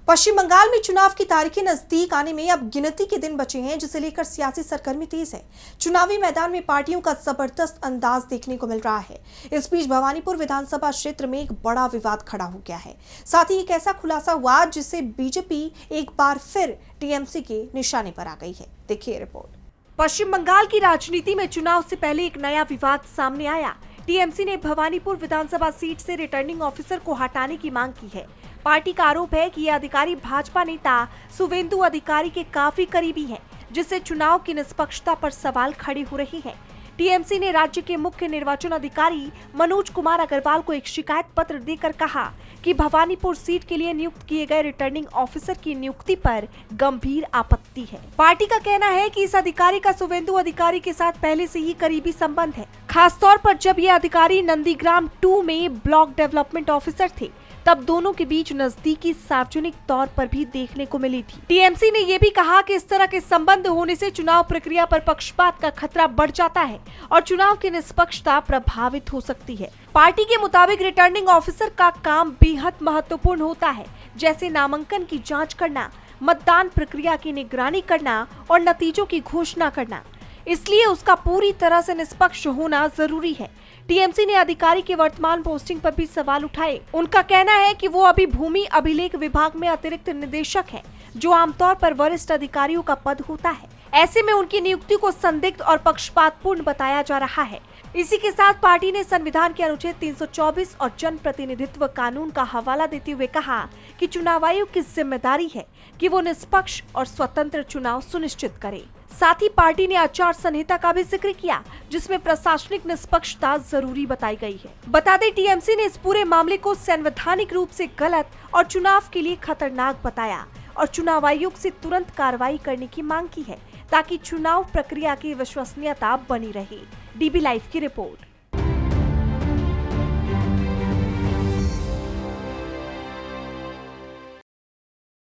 पश्चिम बंगाल में चुनाव की तारीखें नजदीक आने में अब गिनती के दिन बचे हैं, जिसे लेकर सियासी सरगर्मी तेज है। चुनावी मैदान में पार्टियों का जबरदस्त अंदाज देखने को मिल रहा है। इस बीच भवानीपुर विधानसभा क्षेत्र में एक बड़ा विवाद खड़ा हो गया है। साथ ही एक ऐसा खुलासा हुआ जिससे बीजेपी एक बार फिर टीएमसी के निशाने पर आ गई है। देखिए रिपोर्ट। पश्चिम बंगाल की राजनीति में चुनाव से पहले एक नया विवाद सामने आया। टीएमसी ने भवानीपुर विधानसभा सीट से रिटर्निंग ऑफिसर को हटाने की मांग की है। पार्टी का आरोप है कि ये अधिकारी भाजपा नेता सुवेंदु अधिकारी के काफी करीबी हैं, जिससे चुनाव की निष्पक्षता पर सवाल खड़े हो रहे हैं। टीएमसी ने राज्य के मुख्य निर्वाचन अधिकारी मनोज कुमार अग्रवाल को एक शिकायत पत्र देकर कहा कि भवानीपुर सीट के लिए नियुक्त किए गए रिटर्निंग ऑफिसर की नियुक्ति पर गंभीर आपत्ति है। पार्टी का कहना है कि इस अधिकारी का सुवेंदु अधिकारी के साथ पहले से ही करीबी संबंध है, खासतौर पर जब ये अधिकारी नंदीग्राम 2 में ब्लॉक डेवलपमेंट ऑफिसर थे, तब दोनों के बीच नजदीकी सार्वजनिक तौर पर भी देखने को मिली थी। टीएमसी ने ये भी कहा कि इस तरह के संबंध होने से चुनाव प्रक्रिया पर पक्षपात का खतरा बढ़ जाता है और चुनाव की निष्पक्षता प्रभावित हो सकती है। पार्टी के मुताबिक रिटर्निंग ऑफिसर का काम बेहद महत्वपूर्ण होता है, जैसे नामांकन की जाँच करना, मतदान प्रक्रिया की निगरानी करना और नतीजों की घोषणा करना। इसलिए उसका पूरी तरह से निष्पक्ष होना जरूरी है। टीएमसी ने अधिकारी के वर्तमान पोस्टिंग पर भी सवाल उठाए। उनका कहना है कि वो अभी भूमि अभिलेख विभाग में अतिरिक्त निदेशक हैं, जो आमतौर पर वरिष्ठ अधिकारियों का पद होता है। ऐसे में उनकी नियुक्ति को संदिग्ध और पक्षपातपूर्ण बताया जा रहा है। इसी के साथ पार्टी ने संविधान के अनुच्छेद 324 और जन प्रतिनिधित्व कानून का हवाला देते हुए कहा कि चुनाव आयोग की जिम्मेदारी है कि वो निष्पक्ष और स्वतंत्र चुनाव सुनिश्चित करे। साथ ही पार्टी ने आचार संहिता का भी जिक्र किया, जिसमें प्रशासनिक निष्पक्षता जरूरी बताई गई है। बता दें, टीएमसी ने इस पूरे मामले को संवैधानिक रूप से गलत और चुनाव के लिए खतरनाक बताया और चुनाव आयोग से तुरंत कार्रवाई करने की मांग की है, ताकि चुनाव प्रक्रिया की विश्वसनीयता बनी रहे। डीबी लाइव की रिपोर्ट।